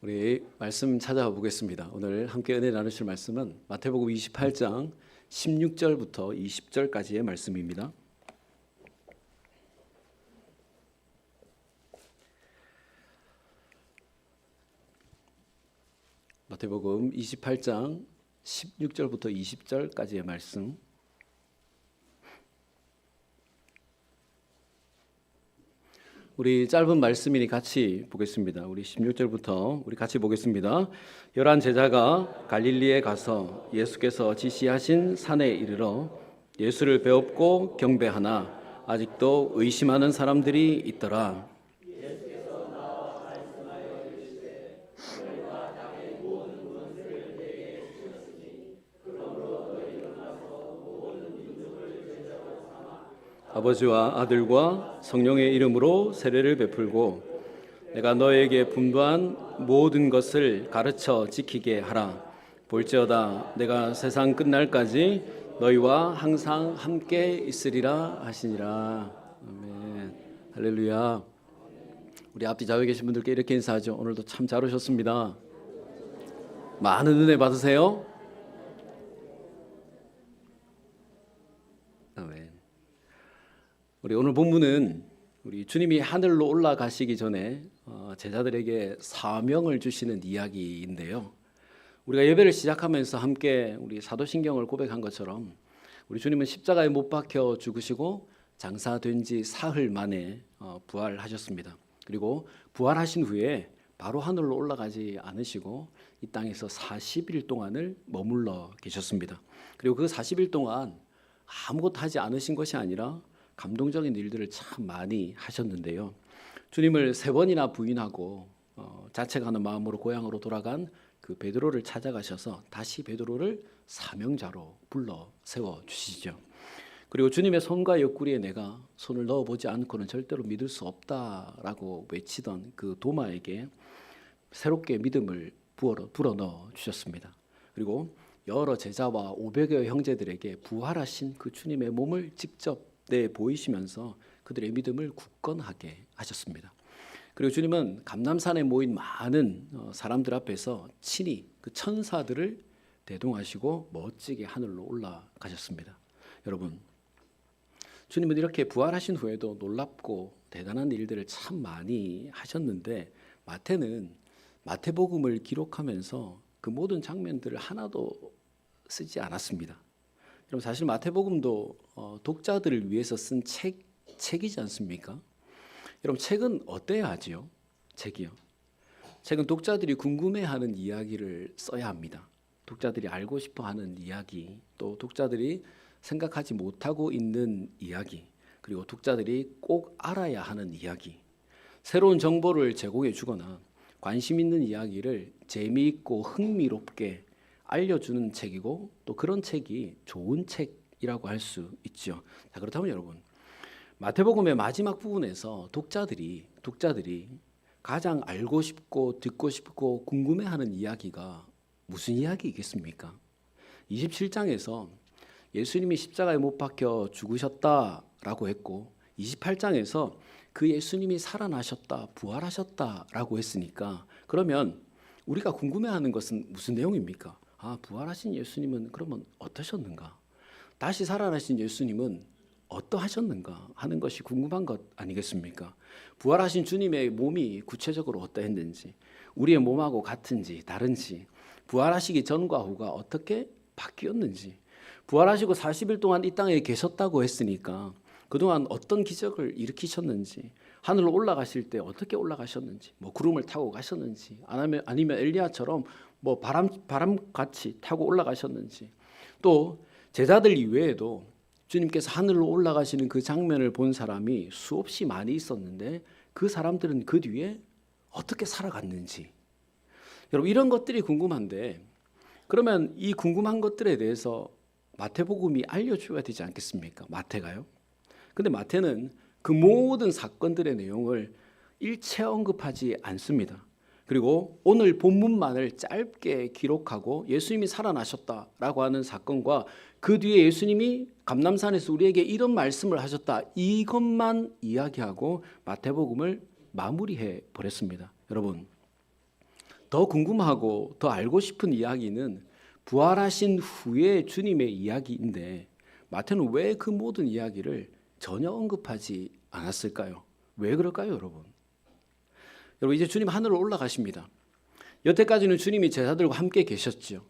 우리 말씀 찾아보겠습니다. 오늘 함께 은혜 나누실 말씀은 마태복음 28장 16절부터 20절까지의 말씀입니다. 마태복음 28장 16절부터 20절까지의 말씀. 우리 짧은 말씀이니 같이 보겠습니다. 우리 16절부터 우리 같이 보겠습니다. 11 제자가 갈릴리에 가서 예수께서 지시하신 산에 이르러 예수를 배웁고 경배하나 아직도 의심하는 사람들이 있더라. 아버지와 아들과 성령의 이름으로 세례를 베풀고 내가 너에게 분부한 모든 것을 가르쳐 지키게 하라. 볼지어다 내가 세상 끝날까지 너희와 항상 함께 있으리라 하시니라. 아멘. 할렐루야. 우리 앞뒤 좌우에 계신 분들께 이렇게 인사하죠. 오늘도 참 잘 오셨습니다. 많은 은혜 받으세요. 아멘. 우리 오늘 본문은 우리 주님이 하늘로 올라가시기 전에 제자들에게 사명을 주시는 이야기인데요. 우리가 예배를 시작하면서 함께 우리 사도신경을 고백한 것처럼 우리 주님은 십자가에 못 박혀 죽으시고 장사된 지 사흘 만에 부활하셨습니다. 그리고 부활하신 후에 바로 하늘로 올라가지 않으시고 이 땅에서 40일 동안을 머물러 계셨습니다. 그리고 그 40일 동안 아무것도 하지 않으신 것이 아니라 감동적인 일들을 참 많이 하셨는데요. 주님을 3번이나 부인하고 자책하는 마음으로 고향으로 돌아간 그 베드로를 찾아가셔서 다시 베드로를 사명자로 불러 세워주시죠. 그리고 주님의 손과 옆구리에 내가 손을 넣어보지 않고는 절대로 믿을 수 없다라고 외치던 그 도마에게 새롭게 믿음을 불어넣어 주셨습니다. 그리고 여러 제자와 500여 형제들에게 부활하신 그 주님의 몸을 직접 보이시면서 그들의 믿음을 굳건하게 하셨습니다. 그리고 주님은 감람산에 모인 많은 사람들 앞에서 친히 그 천사들을 대동하시고 멋지게 하늘로 올라가셨습니다. 여러분, 주님은 이렇게 부활하신 후에도 놀랍고 대단한 일들을 참 많이 하셨는데 마태는 마태복음을 기록하면서 그 모든 장면들을 하나도 쓰지 않았습니다. 여러분, 사실 마태복음도 독자들을 위해서 쓴 책이지 않습니까? 여러분, 책은 어때야 하지요? 책이요. 책은 독자들이 궁금해하는 이야기를 써야 합니다. 독자들이 알고 싶어하는 이야기, 또 독자들이 생각하지 못하고 있는 이야기, 그리고 독자들이 꼭 알아야 하는 이야기, 새로운 정보를 제공해 주거나 관심 있는 이야기를 재미있고 흥미롭게 알려주는 책이고 또 그런 책이 좋은 책이라고 할 수 있죠. 자, 그렇다면 여러분, 마태복음의 마지막 부분에서 독자들이 가장 알고 싶고 듣고 싶고 궁금해하는 이야기가 무슨 이야기이겠습니까? 27장에서 예수님이 십자가에 못 박혀 죽으셨다라고 했고 28장에서 그 예수님이 살아나셨다, 부활하셨다라고 했으니까 그러면 우리가 궁금해하는 것은 무슨 내용입니까? 부활하신 예수님은 그러면 어떠셨는가? 다시 살아나신 예수님은 어떠하셨는가 하는 것이 궁금한 것 아니겠습니까? 부활하신 주님의 몸이 구체적으로 어떠했는지, 우리의 몸하고 같은지 다른지, 부활하시기 전과 후가 어떻게 바뀌었는지, 부활하시고 40일 동안 이 땅에 계셨다고 했으니까 그동안 어떤 기적을 일으키셨는지, 하늘로 올라가실 때 어떻게 올라가셨는지, 구름을 타고 가셨는지, 아니면 엘리야처럼 바람같이 타고 올라가셨는지, 또 제자들 이외에도 주님께서 하늘로 올라가시는 그 장면을 본 사람이 수없이 많이 있었는데 그 사람들은 그 뒤에 어떻게 살아갔는지, 여러분, 이런 것들이 궁금한데 그러면 이 궁금한 것들에 대해서 마태복음이 알려줘야 되지 않겠습니까? 마태가요. 근데 마태는 그 모든 사건들의 내용을 일체 언급하지 않습니다. 그리고 오늘 본문만을 짧게 기록하고 예수님이 살아나셨다라고 하는 사건과 그 뒤에 예수님이 감람산에서 우리에게 이런 말씀을 하셨다, 이것만 이야기하고 마태복음을 마무리해 버렸습니다. 여러분, 더 궁금하고 더 알고 싶은 이야기는 부활하신 후의 주님의 이야기인데 마태는 왜 그 모든 이야기를 전혀 언급하지 않았을까요? 왜 그럴까요, 여러분? 여러분, 이제 주님 하늘로 올라가십니다. 여태까지는 주님이 제자들과 함께 계셨죠.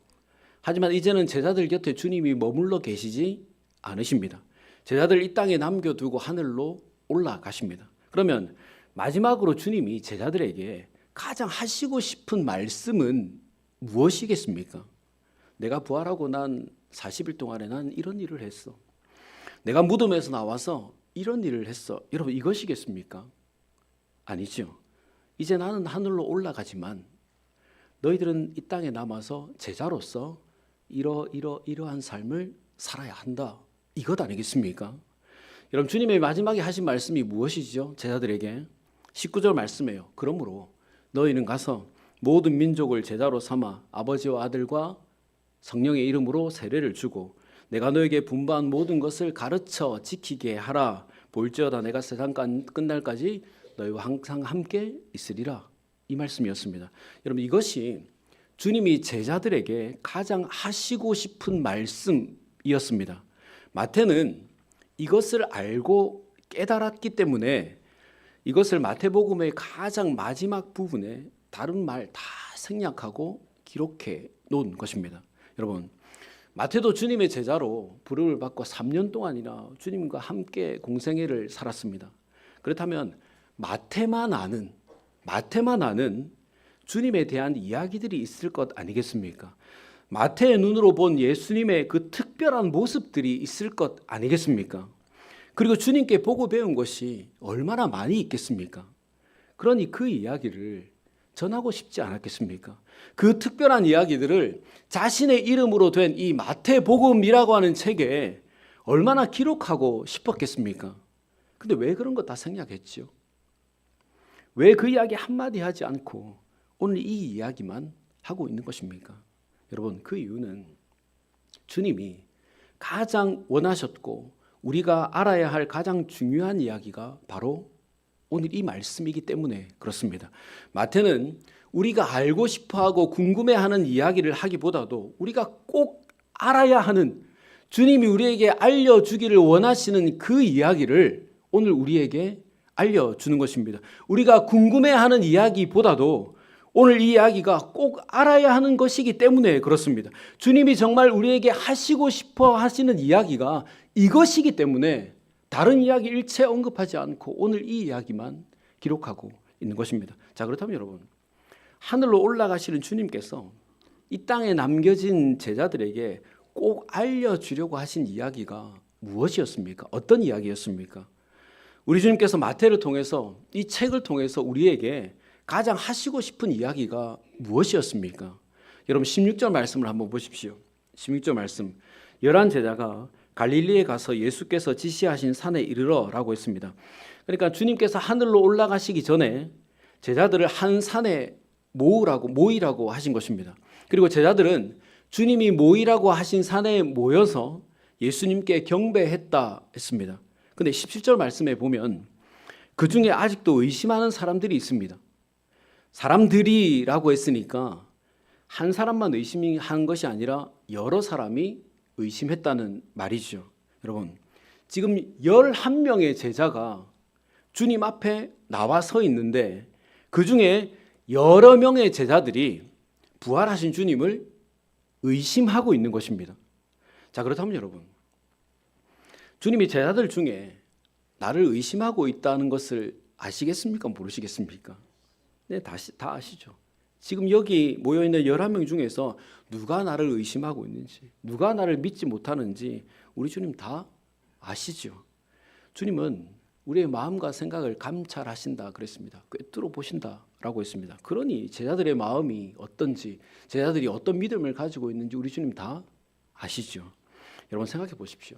하지만 이제는 제자들 곁에 주님이 머물러 계시지 않으십니다. 제자들 이 땅에 남겨두고 하늘로 올라가십니다. 그러면 마지막으로 주님이 제자들에게 가장 하시고 싶은 말씀은 무엇이겠습니까? 내가 부활하고 난 40일 동안에 난 이런 일을 했어. 내가 무덤에서 나와서 이런 일을 했어. 여러분, 이것이겠습니까? 아니죠. 이제 나는 하늘로 올라가지만 너희들은 이 땅에 남아서 제자로서 이러한 삶을 살아야 한다. 이것 아니겠습니까? 여러분, 주님의 마지막에 하신 말씀이 무엇이죠? 제자들에게 19절 말씀이에요. 그러므로 너희는 가서 모든 민족을 제자로 삼아 아버지와 아들과 성령의 이름으로 세례를 주고 내가 너에게 분부한 모든 것을 가르쳐 지키게 하라. 볼지어다 내가 세상 끝날까지 너희와 항상 함께 있으리라. 이 말씀이었습니다. 여러분, 이것이 주님이 제자들에게 가장 하시고 싶은 말씀이었습니다. 마태는 이것을 알고 깨달았기 때문에 이것을 마태복음의 가장 마지막 부분에 다른 말 다 생략하고 기록해 놓은 것입니다. 여러분, 마태도 주님의 제자로 부름을 받고 3년 동안이나 주님과 함께 공생애를 살았습니다. 그렇다면 마태만 아는 주님에 대한 이야기들이 있을 것 아니겠습니까? 마태의 눈으로 본 예수님의 그 특별한 모습들이 있을 것 아니겠습니까? 그리고 주님께 보고 배운 것이 얼마나 많이 있겠습니까? 그러니 그 이야기를 전하고 싶지 않았겠습니까? 그 특별한 이야기들을 자신의 이름으로 된 이 마태복음이라고 하는 책에 얼마나 기록하고 싶었겠습니까? 근데 왜 그런 거 다 생략했죠? 왜 그 이야기 한마디 하지 않고 오늘 이 이야기만 하고 있는 것입니까? 여러분, 그 이유는 주님이 가장 원하셨고 우리가 알아야 할 가장 중요한 이야기가 바로 오늘 이 말씀이기 때문에 그렇습니다. 마태는 우리가 알고 싶어하고 궁금해하는 이야기를 하기보다도 우리가 꼭 알아야 하는 주님이 우리에게 알려주기를 원하시는 그 이야기를 오늘 우리에게 알려주는 것입니다. 우리가 궁금해하는 이야기보다도 오늘 이 이야기가 꼭 알아야 하는 것이기 때문에 그렇습니다. 주님이 정말 우리에게 하시고 싶어 하시는 이야기가 이것이기 때문에 다른 이야기 일체 언급하지 않고 오늘 이 이야기만 기록하고 있는 것입니다. 자, 그렇다면 여러분, 하늘로 올라가시는 주님께서 이 땅에 남겨진 제자들에게 꼭 알려주려고 하신 이야기가 무엇이었습니까? 어떤 이야기였습니까? 우리 주님께서 마태를 통해서 이 책을 통해서 우리에게 가장 하시고 싶은 이야기가 무엇이었습니까? 여러분, 16절 말씀을 한번 보십시오. 16절 말씀. 11 제자가 갈릴리에 가서 예수께서 지시하신 산에 이르러라고 했습니다. 그러니까 주님께서 하늘로 올라가시기 전에 제자들을 한 산에 모이라고 하신 것입니다. 그리고 제자들은 주님이 모이라고 하신 산에 모여서 예수님께 경배했다 했습니다. 근데 17절 말씀에 보면 그 중에 아직도 의심하는 사람들이 있습니다. 사람들이라고 했으니까 한 사람만 의심한 것이 아니라 여러 사람이 의심했다는 말이죠. 여러분, 지금 11명의 제자가 주님 앞에 나와 서 있는데 그 중에 여러 명의 제자들이 부활하신 주님을 의심하고 있는 것입니다. 자, 그렇다면 여러분, 주님이 제자들 중에 나를 의심하고 있다는 것을 아시겠습니까? 모르시겠습니까? 네, 다 아시죠. 지금 여기 모여있는 11명 중에서 누가 나를 의심하고 있는지, 누가 나를 믿지 못하는지 우리 주님 다 아시죠. 주님은 우리의 마음과 생각을 감찰하신다 그랬습니다. 꿰뚫어 보신다라고 했습니다. 그러니 제자들의 마음이 어떤지, 제자들이 어떤 믿음을 가지고 있는지 우리 주님 다 아시죠. 여러분, 생각해 보십시오.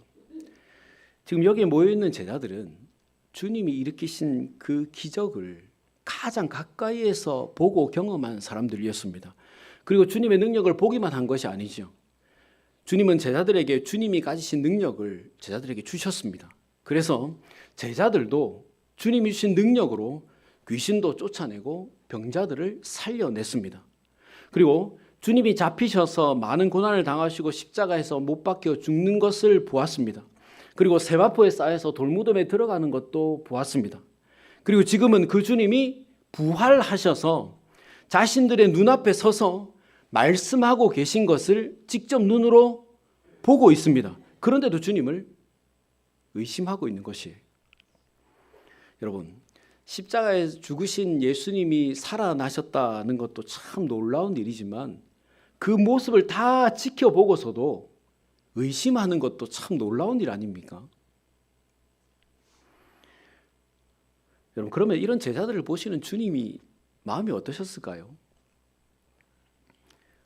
지금 여기에 모여있는 제자들은 주님이 일으키신 그 기적을 가장 가까이에서 보고 경험한 사람들이었습니다. 그리고 주님의 능력을 보기만 한 것이 아니죠. 주님은 제자들에게 주님이 가지신 능력을 제자들에게 주셨습니다. 그래서 제자들도 주님이 주신 능력으로 귀신도 쫓아내고 병자들을 살려냈습니다. 그리고 주님이 잡히셔서 많은 고난을 당하시고 십자가에서 못 박혀 죽는 것을 보았습니다. 그리고 세마포에 쌓여서 돌무덤에 들어가는 것도 보았습니다. 그리고 지금은 그 주님이 부활하셔서 자신들의 눈앞에 서서 말씀하고 계신 것을 직접 눈으로 보고 있습니다. 그런데도 주님을 의심하고 있는 것이에요. 여러분, 십자가에 죽으신 예수님이 살아나셨다는 것도 참 놀라운 일이지만 그 모습을 다 지켜보고서도 의심하는 것도 참 놀라운 일 아닙니까? 여러분, 그러면 이런 제자들을 보시는 주님이 마음이 어떠셨을까요?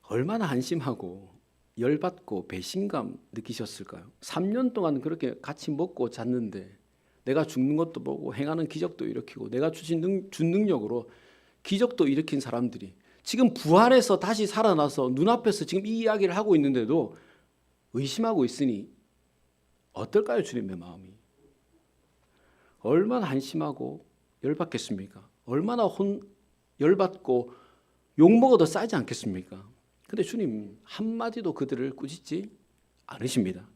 얼마나 한심하고 열받고 배신감 느끼셨을까요? 3년 동안 그렇게 같이 먹고 잤는데 내가 죽는 것도 보고 행하는 기적도 일으키고 내가 준 능력으로 기적도 일으킨 사람들이 지금 부활해서 다시 살아나서 눈앞에서 지금 이 이야기를 하고 있는데도 의심하고 있으니 어떨까요? 주님의 마음이 얼마나 한심하고 열받겠습니까? 얼마나 열받고 욕먹어도 싸지 않겠습니까? 근데 주님 한마디도 그들을 꾸짖지 않으십니다.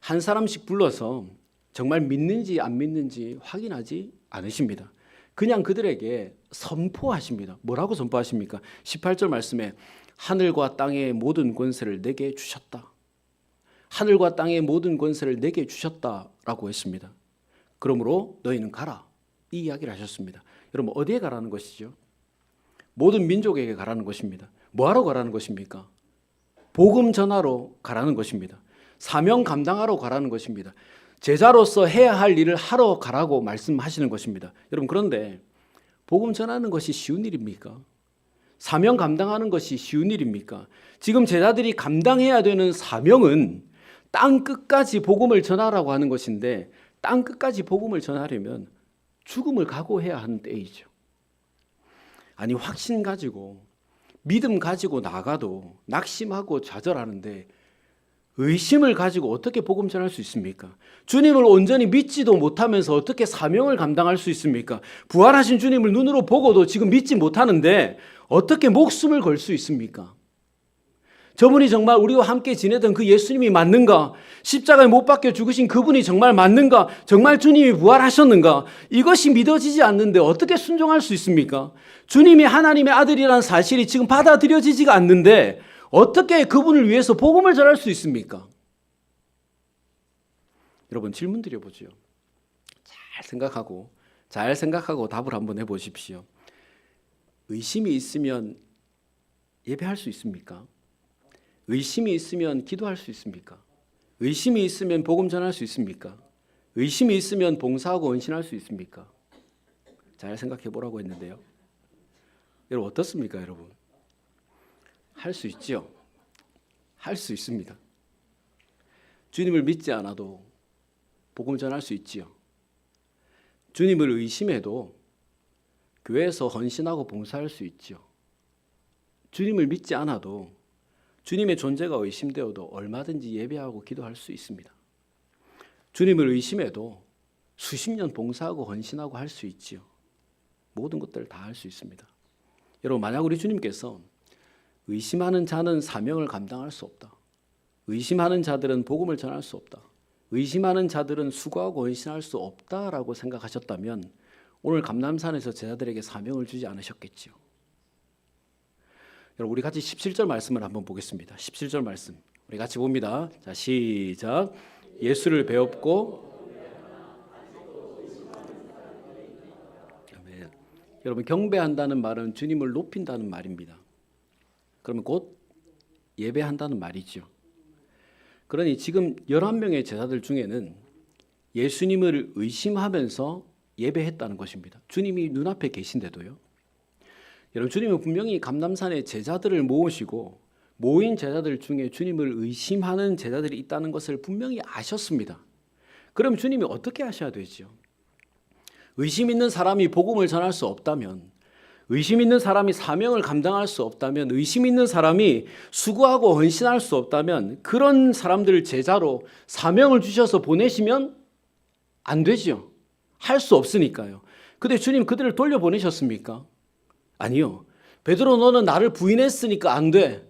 한 사람씩 불러서 정말 믿는지 안 믿는지 확인하지 않으십니다. 그냥 그들에게 선포하십니다. 뭐라고 선포하십니까? 18절 말씀에 하늘과 땅의 모든 권세를 내게 주셨다. 하늘과 땅의 모든 권세를 내게 주셨다라고 했습니다. 그러므로 너희는 가라. 이 이야기를 하셨습니다. 여러분 어디에 가라는 것이죠? 모든 민족에게 가라는 것입니다. 뭐하러 가라는 것입니까? 복음 전하러 가라는 것입니다. 사명 감당하러 가라는 것입니다. 제자로서 해야 할 일을 하러 가라고 말씀하시는 것입니다. 여러분 그런데 복음 전하는 것이 쉬운 일입니까? 사명 감당하는 것이 쉬운 일입니까? 지금 제자들이 감당해야 되는 사명은 땅 끝까지 복음을 전하라고 하는 것인데 땅 끝까지 복음을 전하려면 죽음을 각오해야 하는 때이죠. 아니 확신 가지고 믿음 가지고 나가도 낙심하고 좌절하는데 의심을 가지고 어떻게 복음 전할 수 있습니까? 주님을 온전히 믿지도 못하면서 어떻게 사명을 감당할 수 있습니까? 부활하신 주님을 눈으로 보고도 지금 믿지 못하는데 어떻게 목숨을 걸 수 있습니까? 저분이 정말 우리와 함께 지내던 그 예수님이 맞는가? 십자가에 못 박혀 죽으신 그분이 정말 맞는가? 정말 주님이 부활하셨는가? 이것이 믿어지지 않는데 어떻게 순종할 수 있습니까? 주님이 하나님의 아들이라는 사실이 지금 받아들여지지가 않는데 어떻게 그분을 위해서 복음을 전할 수 있습니까? 여러분 질문 드려보죠. 잘 생각하고 답을 한번 해보십시오. 의심이 있으면 예배할 수 있습니까? 의심이 있으면 기도할 수 있습니까? 의심이 있으면 복음 전할 수 있습니까? 의심이 있으면 봉사하고 헌신할 수 있습니까? 잘 생각해 보라고 했는데요. 여러분 어떻습니까, 여러분? 할 수 있죠. 할 수 있습니다. 주님을 믿지 않아도 복음 전할 수 있지요. 주님을 의심해도 교회에서 헌신하고 봉사할 수 있지요. 주님을 믿지 않아도 주님의 존재가 의심되어도 얼마든지 예배하고 기도할 수 있습니다. 주님을 의심해도 수십 년 봉사하고 헌신하고 할 수 있지요. 모든 것들을 다 할 수 있습니다. 여러분 만약 우리 주님께서 의심하는 자는 사명을 감당할 수 없다. 의심하는 자들은 복음을 전할 수 없다. 의심하는 자들은 수고하고 헌신할 수 없다라고 생각하셨다면 오늘 감람산에서 제자들에게 사명을 주지 않으셨겠지요. 여러분 우리 같이 17절 말씀을 한번 보겠습니다. 17절 말씀 우리 같이 봅니다. 자 시작. 예수를 배웠고 아멘. 여러분 경배한다는 말은 주님을 높인다는 말입니다. 그러면 곧 예배한다는 말이죠. 그러니 지금 11명의 제자들 중에는 예수님을 의심하면서 예배했다는 것입니다. 주님이 눈앞에 계신데도요. 여러분 주님은 분명히 감람산에 제자들을 모으시고 모인 제자들 중에 주님을 의심하는 제자들이 있다는 것을 분명히 아셨습니다. 그럼 주님이 어떻게 하셔야 되죠? 의심 있는 사람이 복음을 전할 수 없다면, 의심 있는 사람이 사명을 감당할 수 없다면, 의심 있는 사람이 수고하고 헌신할 수 없다면 그런 사람들을 제자로 사명을 주셔서 보내시면 안 되죠. 할 수 없으니까요. 근데 주님 그들을 돌려보내셨습니까? 아니요. 베드로 너는 나를 부인했으니까 안 돼.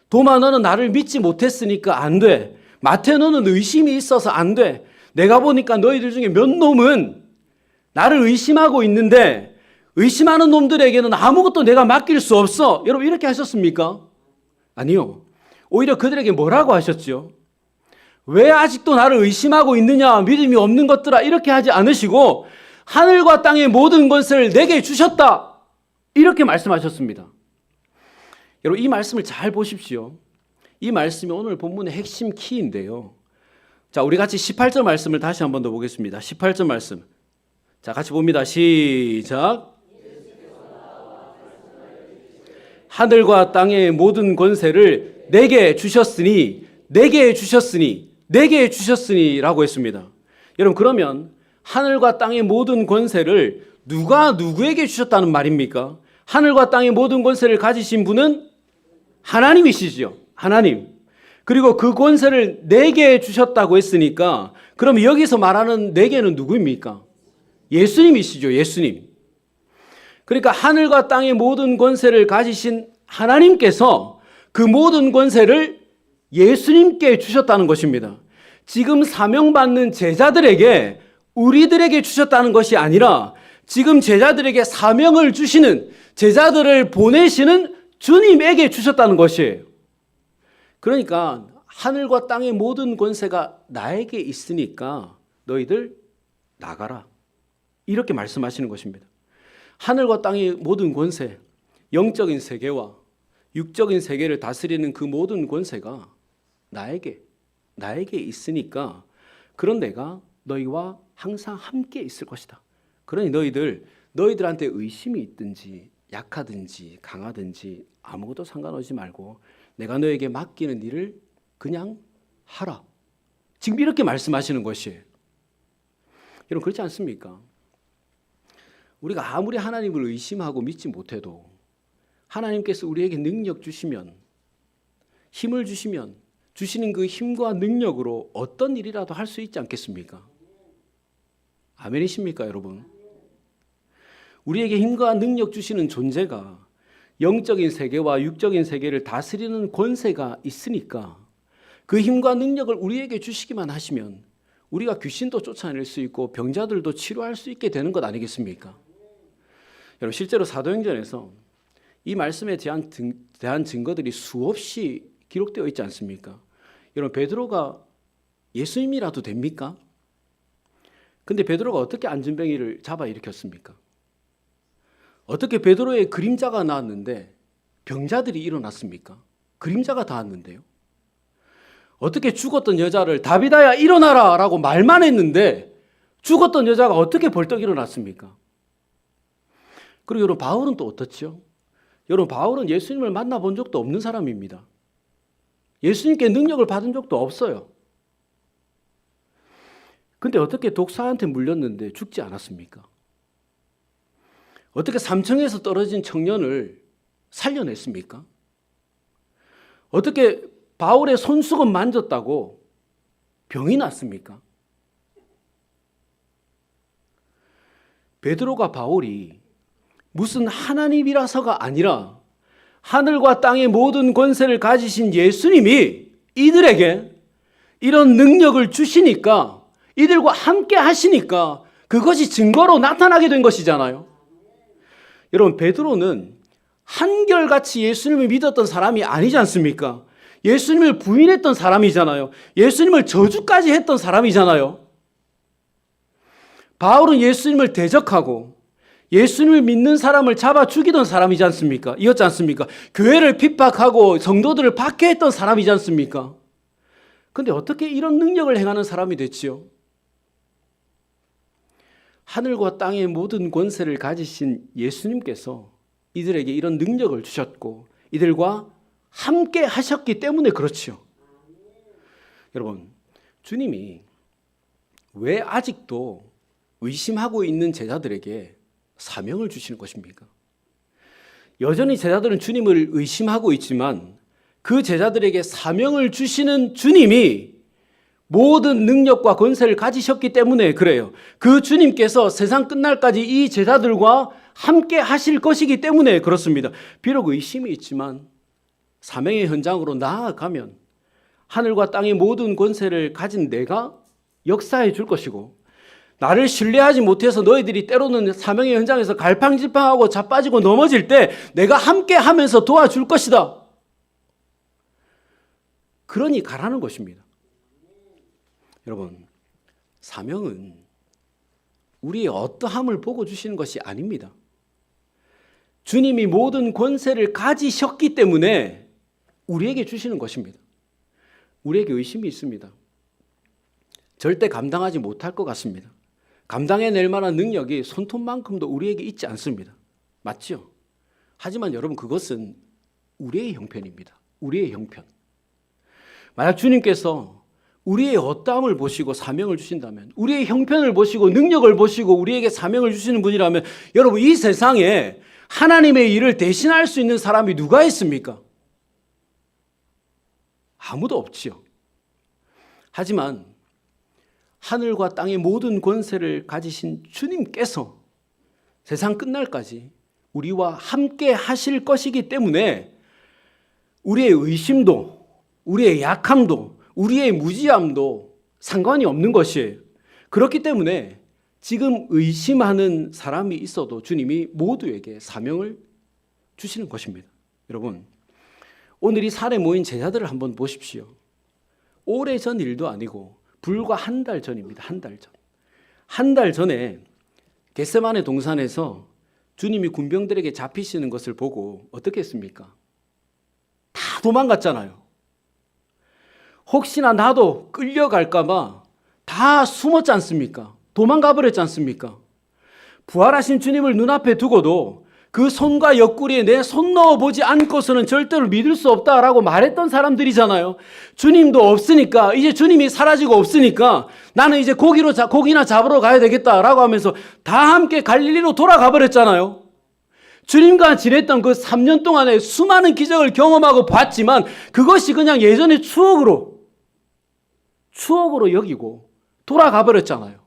도마 너는 나를 믿지 못했으니까 안 돼. 마태 너는 의심이 있어서 안 돼. 내가 보니까 너희들 중에 몇 놈은 나를 의심하고 있는데 의심하는 놈들에게는 아무것도 내가 맡길 수 없어. 여러분 이렇게 하셨습니까? 아니요. 오히려 그들에게 뭐라고 하셨죠? 왜 아직도 나를 의심하고 있느냐? 믿음이 없는 것들아. 이렇게 하지 않으시고 하늘과 땅의 모든 것을 내게 주셨다. 이렇게 말씀하셨습니다. 여러분 이 말씀을 잘 보십시오. 이 말씀이 오늘 본문의 핵심 키인데요. 자, 우리 같이 18절 말씀을 다시 한 번 더 보겠습니다. 18절 말씀. 자, 같이 봅니다. 시작. 하늘과 땅의 모든 권세를 내게 주셨으니 라고 했습니다. 여러분 그러면 하늘과 땅의 모든 권세를 누가 누구에게 주셨다는 말입니까? 하늘과 땅의 모든 권세를 가지신 분은 하나님이시죠. 하나님. 그리고 그 권세를 내게 주셨다고 했으니까 그럼 여기서 말하는 내게는 누구입니까? 예수님이시죠. 예수님. 그러니까 하늘과 땅의 모든 권세를 가지신 하나님께서 그 모든 권세를 예수님께 주셨다는 것입니다. 지금 사명받는 제자들에게 우리들에게 주셨다는 것이 아니라 지금 제자들에게 사명을 주시는 제자들을 보내시는 주님에게 주셨다는 것이에요. 그러니까 하늘과 땅의 모든 권세가 나에게 있으니까 너희들 나가라. 이렇게 말씀하시는 것입니다. 하늘과 땅의 모든 권세, 영적인 세계와 육적인 세계를 다스리는 그 모든 권세가 나에게 있으니까 그런 내가 너희와 항상 함께 있을 것이다. 그러니 너희들한테 의심이 있든지 약하든지 강하든지 아무것도 상관없이 말고 내가 너에게 맡기는 일을 그냥 하라. 지금 이렇게 말씀하시는 것이에요. 여러분 그렇지 않습니까? 우리가 아무리 하나님을 의심하고 믿지 못해도 하나님께서 우리에게 능력 주시면 힘을 주시면 주시는 그 힘과 능력으로 어떤 일이라도 할 수 있지 않겠습니까? 아멘이십니까 여러분? 우리에게 힘과 능력 주시는 존재가 영적인 세계와 육적인 세계를 다스리는 권세가 있으니까 그 힘과 능력을 우리에게 주시기만 하시면 우리가 귀신도 쫓아낼 수 있고 병자들도 치료할 수 있게 되는 것 아니겠습니까? 여러분 실제로 사도행전에서 이 말씀에 대한 증거들이 수없이 기록되어 있지 않습니까? 여러분 베드로가 예수님이라도 됩니까? 근데 베드로가 어떻게 안전뱅이를 잡아 일으켰습니까? 어떻게 베드로의 그림자가 나왔는데 병자들이 일어났습니까? 그림자가 닿았는데요. 어떻게 죽었던 여자를 다비다야 일어나라 라고 말만 했는데 죽었던 여자가 어떻게 벌떡 일어났습니까? 그리고 여러분 바울은 또 어떻죠? 여러분 바울은 예수님을 만나본 적도 없는 사람입니다. 예수님께 능력을 받은 적도 없어요. 근데 어떻게 독사한테 물렸는데 죽지 않았습니까? 어떻게 3층에서 떨어진 청년을 살려냈습니까? 어떻게 바울의 손수건 만졌다고 병이 났습니까? 베드로가 바울이 무슨 하나님이라서가 아니라 하늘과 땅의 모든 권세를 가지신 예수님이 이들에게 이런 능력을 주시니까 이들과 함께 하시니까 그것이 증거로 나타나게 된 것이잖아요. 여러분 베드로는 한결같이 예수님을 믿었던 사람이 아니지 않습니까? 예수님을 부인했던 사람이잖아요. 예수님을 저주까지 했던 사람이잖아요. 바울은 예수님을 대적하고 예수님을 믿는 사람을 잡아 죽이던 사람이지 않습니까? 이었지 않습니까? 교회를 핍박하고 성도들을 박해했던 사람이지 않습니까? 그런데 어떻게 이런 능력을 행하는 사람이 됐지요? 하늘과 땅의 모든 권세를 가지신 예수님께서 이들에게 이런 능력을 주셨고 이들과 함께 하셨기 때문에 그렇지요. 여러분, 주님이 왜 아직도 의심하고 있는 제자들에게 사명을 주시는 것입니까? 여전히 제자들은 주님을 의심하고 있지만 그 제자들에게 사명을 주시는 주님이 모든 능력과 권세를 가지셨기 때문에 그래요. 그 주님께서 세상 끝날까지 이 제자들과 함께 하실 것이기 때문에 그렇습니다. 비록 의심이 있지만 사명의 현장으로 나아가면 하늘과 땅의 모든 권세를 가진 내가 역사해 줄 것이고, 나를 신뢰하지 못해서 너희들이 때로는 사명의 현장에서 갈팡질팡하고 자빠지고 넘어질 때 내가 함께 하면서 도와줄 것이다. 그러니 가라는 것입니다. 여러분, 사명은 우리의 어떠함을 보고 주시는 것이 아닙니다. 주님이 모든 권세를 가지셨기 때문에 우리에게 주시는 것입니다. 우리에게 의심이 있습니다. 절대 감당하지 못할 것 같습니다. 감당해낼 만한 능력이 손톱만큼도 우리에게 있지 않습니다. 맞죠? 하지만 여러분, 그것은 우리의 형편입니다. 우리의 형편. 만약 주님께서 우리의 어떠함을 보시고 사명을 주신다면, 우리의 형편을 보시고 능력을 보시고 우리에게 사명을 주시는 분이라면, 여러분, 이 세상에 하나님의 일을 대신할 수 있는 사람이 누가 있습니까? 아무도 없지요. 하지만 하늘과 땅의 모든 권세를 가지신 주님께서 세상 끝날까지 우리와 함께 하실 것이기 때문에 우리의 의심도, 우리의 약함도, 우리의 무지함도 상관이 없는 것이에요. 그렇기 때문에 지금 의심하는 사람이 있어도 주님이 모두에게 사명을 주시는 것입니다. 여러분, 오늘 이 산에 모인 제자들을 한번 보십시오. 오래전 일도 아니고 불과 한 달 전입니다. 한 달 전. 한 달 전에 겟세마네 동산에서 주님이 군병들에게 잡히시는 것을 보고 어떻게 했습니까? 다 도망갔잖아요. 혹시나 나도 끌려갈까 봐 다 숨었지 않습니까? 도망가 버렸지 않습니까? 부활하신 주님을 눈앞에 두고도 그 손과 옆구리에 내 손 넣어보지 않고서는 절대로 믿을 수 없다라고 말했던 사람들이잖아요. 주님도 없으니까, 이제 주님이 사라지고 없으니까 나는 이제 고기나 잡으러 가야 되겠다라고 하면서 다 함께 갈릴리로 돌아가 버렸잖아요. 주님과 지냈던 그 3년 동안에 수많은 기적을 경험하고 봤지만 그것이 그냥 예전의 추억으로 여기고 돌아가 버렸잖아요.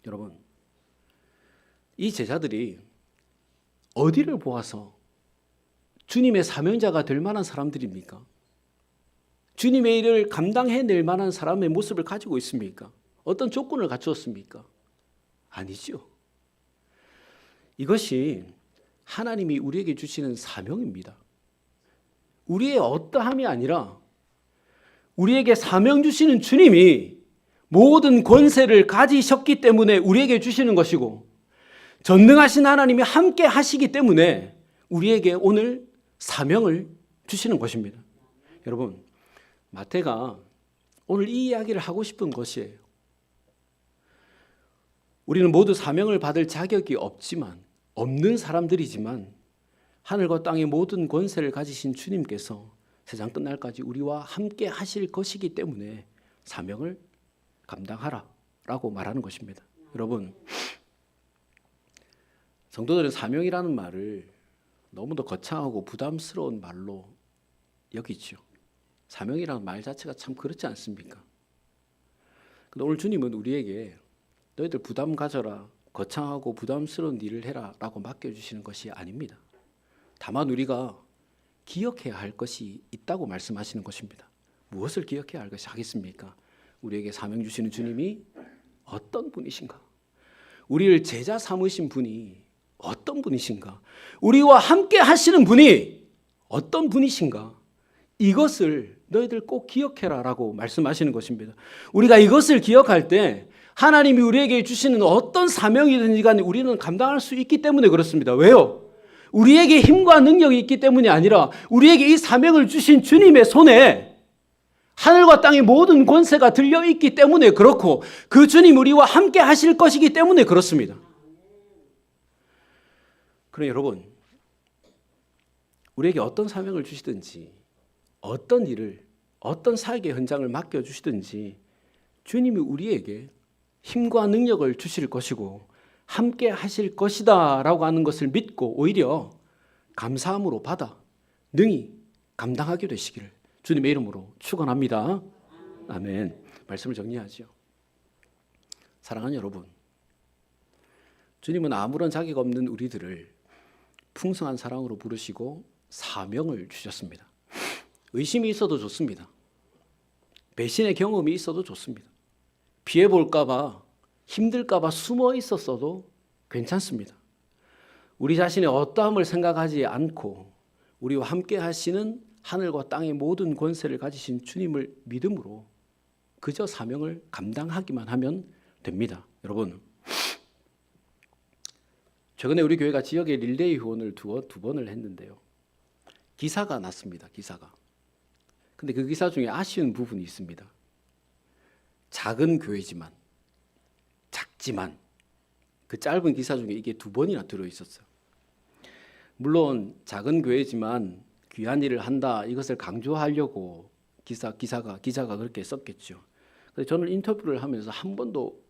여러분, 이 제자들이 어디를 보아서 주님의 사명자가 될 만한 사람들입니까? 주님의 일을 감당해낼 만한 사람의 모습을 가지고 있습니까? 어떤 조건을 갖추었습니까? 아니죠. 이것이 하나님이 우리에게 주시는 사명입니다. 우리의 어떠함이 아니라 우리에게 사명 주시는 주님이 모든 권세를 가지셨기 때문에 우리에게 주시는 것이고, 전능하신 하나님이 함께 하시기 때문에 우리에게 오늘 사명을 주시는 것입니다. 여러분, 마태가 오늘 이 이야기를 하고 싶은 것이에요. 우리는 모두 사명을 받을 자격이 없는 사람들이지만 하늘과 땅의 모든 권세를 가지신 주님께서 세상 끝날까지 우리와 함께 하실 것이기 때문에 사명을 감당하라라고 말하는 것입니다. 여러분, 성도들은 사명이라는 말을 너무도 거창하고 부담스러운 말로 여기죠. 사명이라는 말 자체가 참 그렇지 않습니까? 근데 오늘 주님은 우리에게 너희들 부담 가져라, 거창하고 부담스러운 일을 해라 라고 맡겨주시는 것이 아닙니다. 다만 우리가 기억해야 할 것이 있다고 말씀하시는 것입니다. 무엇을 기억해야 할 것이 하겠습니까? 우리에게 사명 주시는 주님이 어떤 분이신가? 우리를 제자 삼으신 분이 어떤 분이신가? 우리와 함께 하시는 분이 어떤 분이신가? 이것을 너희들 꼭 기억해라 라고 말씀하시는 것입니다. 우리가 이것을 기억할 때 하나님이 우리에게 주시는 어떤 사명이든지 간에 우리는 감당할 수 있기 때문에 그렇습니다. 왜요? 우리에게 힘과 능력이 있기 때문이 아니라 우리에게 이 사명을 주신 주님의 손에 하늘과 땅의 모든 권세가 들려있기 때문에 그렇고, 그 주님 우리와 함께 하실 것이기 때문에 그렇습니다. 그럼 여러분, 우리에게 어떤 사명을 주시든지 어떤 일을, 어떤 사역의 현장을 맡겨주시든지 주님이 우리에게 힘과 능력을 주실 것이고 함께 하실 것이다 라고 하는 것을 믿고 오히려 감사함으로 받아 능히 감당하게 되시기를 주님의 이름으로 축원합니다. 아멘. 말씀을 정리하죠. 사랑하는 여러분, 주님은 아무런 자격 없는 우리들을 풍성한 사랑으로 부르시고 사명을 주셨습니다. 의심이 있어도 좋습니다. 배신의 경험이 있어도 좋습니다. 피해 볼까 봐, 힘들까 봐 숨어 있었어도 괜찮습니다. 우리 자신의 어떠함을 생각하지 않고 우리와 함께 하시는 하늘과 땅의 모든 권세를 가지신 주님을 믿음으로 그저 사명을 감당하기만 하면 됩니다. 여러분, 최근에 우리 교회가 지역에 릴레이 후원을 두 번을 했는데요. 기사가 났습니다. 기사가. 근데 그 기사 중에 아쉬운 부분이 있습니다. 작은 교회지만, 작지만 그 짧은 기사 중에 이게 2번이나 들어있었어요. 물론 작은 교회지만 귀한 일을 한다 이것을 강조하려고 기자가 그렇게 썼겠죠. 근데 저는 인터뷰를 하면서 한 번도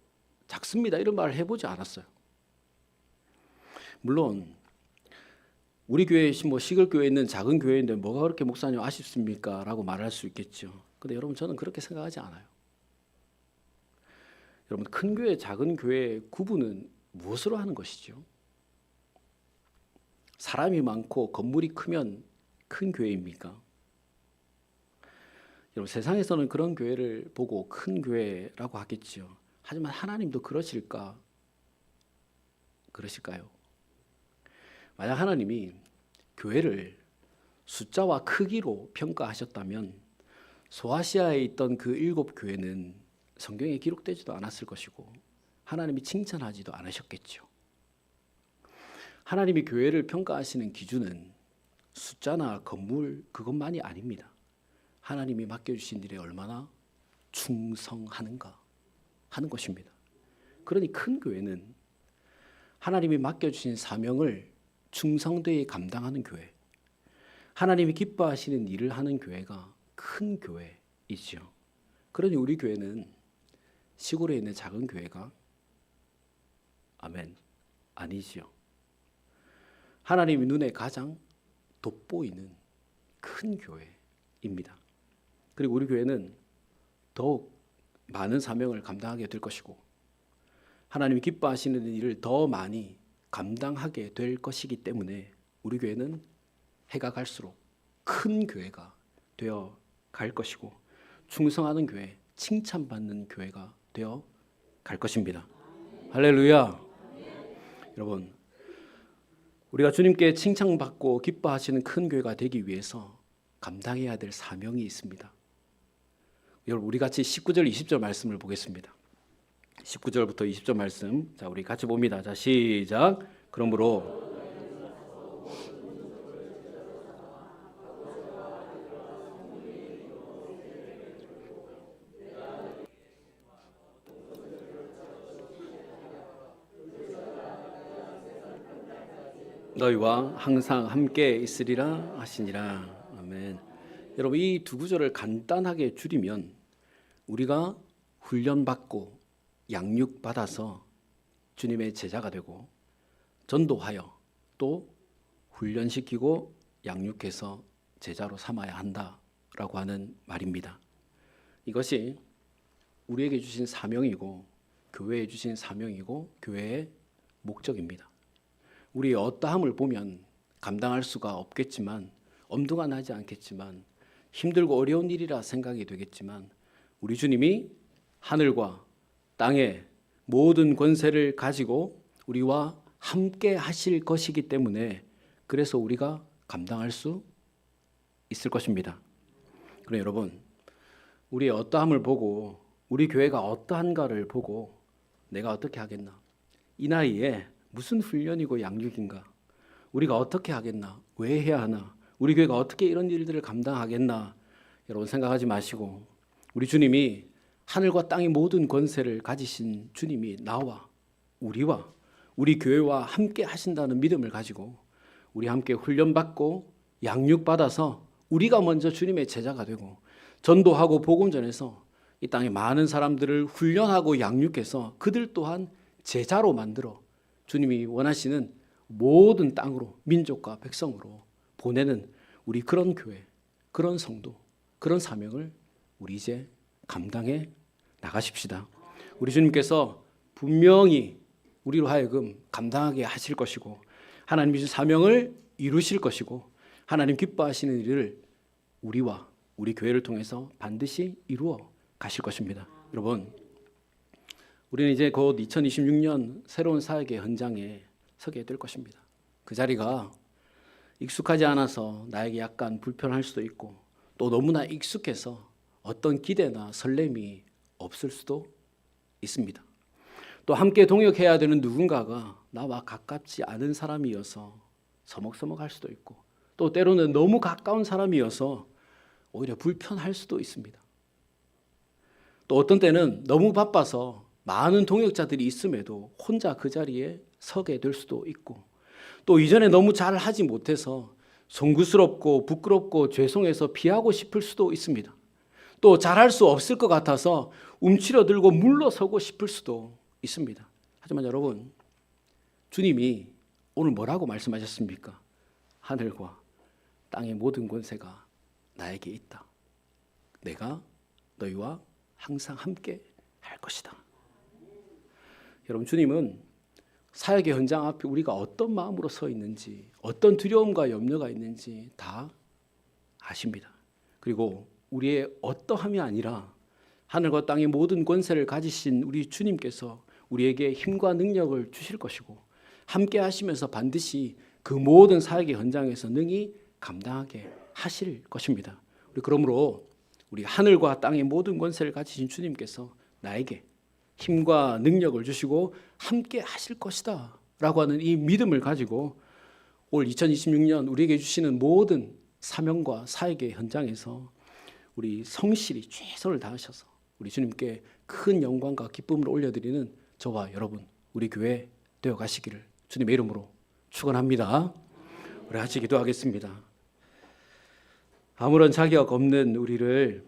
작습니다 이런 말을 해보지 않았어요. 물론 우리 교회 시골 교회에 있는 작은 교회인데 뭐가 그렇게 목사님 아쉽습니까? 라고 말할 수 있겠죠. 근데 여러분 저는 그렇게 생각하지 않아요. 여러분 큰 교회 작은 교회의 구분은 무엇으로 하는 것이죠? 사람이 많고 건물이 크면 큰 교회입니까? 여러분 세상에서는 그런 교회를 보고 큰 교회라고 하겠죠. 하지만 하나님도 그러실까요? 만약 하나님이 교회를 숫자와 크기로 평가하셨다면 소아시아에 있던 그 7교회는 성경에 기록되지도 않았을 것이고 하나님이 칭찬하지도 않으셨겠죠. 하나님이 교회를 평가하시는 기준은 숫자나 건물 그것만이 아닙니다. 하나님이 맡겨주신 일에 얼마나 충성하는가 하는 것입니다. 그러니 큰 교회는 하나님이 맡겨주신 사명을 충성되이 감당하는 교회, 하나님이 기뻐하시는 일을 하는 교회가 큰 교회이죠. 그러니 우리 교회는 시골에 있는 작은 교회가 아니지요. 하나님의 눈에 가장 돋보이는 큰 교회입니다. 그리고 우리 교회는 더욱 많은 사명을 감당하게 될 것이고 하나님이 기뻐하시는 일을 더 많이 감당하게 될 것이기 때문에 우리 교회는 해가 갈수록 큰 교회가 되어 갈 것이고 충성하는 교회, 칭찬받는 교회가 되어 갈 것입니다. 할렐루야. 여러분, 우리가 주님께 칭찬받고 기뻐하시는 큰 교회가 되기 위해서 감당해야 될 사명이 있습니다. 여러분 우리 같이 19절 20절 말씀을 보겠습니다. 19절부터 20절 말씀, 자 우리 같이 봅니다. 자 시작. 그러므로 너희와 항상 함께 있으리라 하시니라. 아멘. 여러분 이 두 구절을 간단하게 줄이면 우리가 훈련받고 양육받아서 주님의 제자가 되고 전도하여 또 훈련시키고 양육해서 제자로 삼아야 한다라고 하는 말입니다. 이것이 우리에게 주신 사명이고 교회에 주신 사명이고 교회의 목적입니다. 우리의 어떠함을 보면 감당할 수가 없겠지만 엄두가 나지 않겠지만 힘들고 어려운 일이라 생각이 되겠지만 우리 주님이 하늘과 땅의 모든 권세를 가지고 우리와 함께 하실 것이기 때문에 그래서 우리가 감당할 수 있을 것입니다. 그럼 여러분 우리의 어떠함을 보고 우리 교회가 어떠한가를 보고 내가 어떻게 하겠나? 이 나이에 무슨 훈련이고 양육인가? 우리가 어떻게 하겠나? 왜 해야 하나? 우리 교회가 어떻게 이런 일들을 감당하겠나? 여러분 생각하지 마시고 우리 주님이 하늘과 땅의 모든 권세를 가지신 주님이 나와 우리와 우리 교회와 함께 하신다는 믿음을 가지고 우리 함께 훈련받고 양육받아서 우리가 먼저 주님의 제자가 되고 전도하고 복음 전해서 이 땅에 많은 사람들을 훈련하고 양육해서 그들 또한 제자로 만들어 주님이 원하시는 모든 땅으로 민족과 백성으로 보내는 우리 그런 교회, 그런 성도, 그런 사명을 우리 이제 감당해 나가십시다. 우리 주님께서 분명히 우리로 하여금 감당하게 하실 것이고 하나님이 주신 사명을 이루실 것이고 하나님 기뻐하시는 일을 우리와 우리 교회를 통해서 반드시 이루어 가실 것입니다. 여러분, 우리는 이제 곧 2026년 새로운 사역의 현장에 서게 될 것입니다. 그 자리가 익숙하지 않아서 나에게 약간 불편할 수도 있고 또 너무나 익숙해서 어떤 기대나 설렘이 없을 수도 있습니다. 또 함께 동역해야 되는 누군가가 나와 가깝지 않은 사람이어서 서먹서먹할 수도 있고 또 때로는 너무 가까운 사람이어서 오히려 불편할 수도 있습니다. 또 어떤 때는 너무 바빠서 많은 동역자들이 있음에도 혼자 그 자리에 서게 될 수도 있고 또 이전에 너무 잘 하지 못해서 송구스럽고 부끄럽고 죄송해서 피하고 싶을 수도 있습니다. 또 잘할 수 없을 것 같아서 움츠러들고 물러서고 싶을 수도 있습니다. 하지만 여러분, 주님이 오늘 뭐라고 말씀하셨습니까? 하늘과 땅의 모든 권세가 나에게 있다. 내가 너희와 항상 함께 할 것이다. 여러분, 주님은 사역의 현장 앞에 우리가 어떤 마음으로 서 있는지, 어떤 두려움과 염려가 있는지 다 아십니다. 그리고 우리의 어떠함이 아니라 하늘과 땅의 모든 권세를 가지신 우리 주님께서 우리에게 힘과 능력을 주실 것이고 함께 하시면서 반드시 그 모든 사역의 현장에서 능히 감당하게 하실 것입니다. 그러므로 우리 하늘과 땅의 모든 권세를 가지신 주님께서 나에게 힘과 능력을 주시고 함께 하실 것이다 라고 하는 이 믿음을 가지고 올 2026년 우리에게 주시는 모든 사명과 사역의 현장에서 우리 성실히 최선을 다하셔서 우리 주님께 큰 영광과 기쁨을 올려드리는 저와 여러분, 우리 교회 되어 가시기를 주님의 이름으로 축원합니다. 우리 같이 기도하겠습니다. 아무런 자격 없는 우리를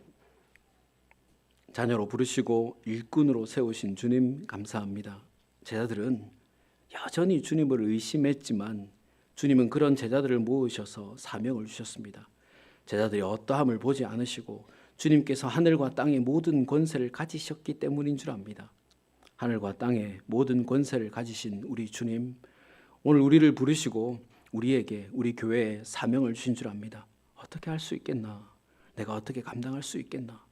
자녀로 부르시고 일꾼으로 세우신 주님 감사합니다. 제자들은 여전히 주님을 의심했지만 주님은 그런 제자들을 모으셔서 사명을 주셨습니다. 제자들이 어떠함을 보지 않으시고 주님께서 하늘과 땅의 모든 권세를 가지셨기 때문인 줄 압니다. 하늘과 땅의 모든 권세를 가지신 우리 주님, 오늘 우리를 부르시고 우리에게 우리 교회에 사명을 주신 줄 압니다. 어떻게 할 수 있겠나? 내가 어떻게 감당할 수 있겠나?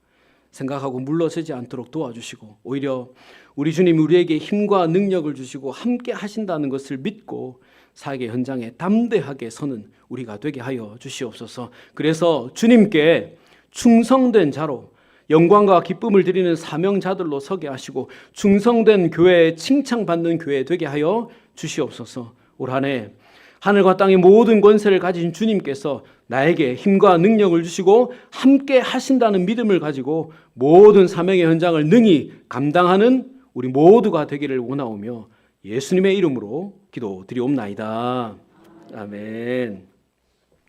생각하고 물러서지 않도록 도와주시고 오히려 우리 주님 우리에게 힘과 능력을 주시고 함께 하신다는 것을 믿고 사역의 현장에 담대하게 서는 우리가 되게 하여 주시옵소서. 그래서 주님께 충성된 자로 영광과 기쁨을 드리는 사명자들로 서게 하시고 충성된 교회에 칭찬받는 교회 되게 하여 주시옵소서. 올 한 해 하늘과 땅의 모든 권세를 가지신 주님께서 나에게 힘과 능력을 주시고 함께 하신다는 믿음을 가지고 모든 사명의 현장을 능히 감당하는 우리 모두가 되기를 원하오며 예수님의 이름으로 기도드리옵나이다. 아멘.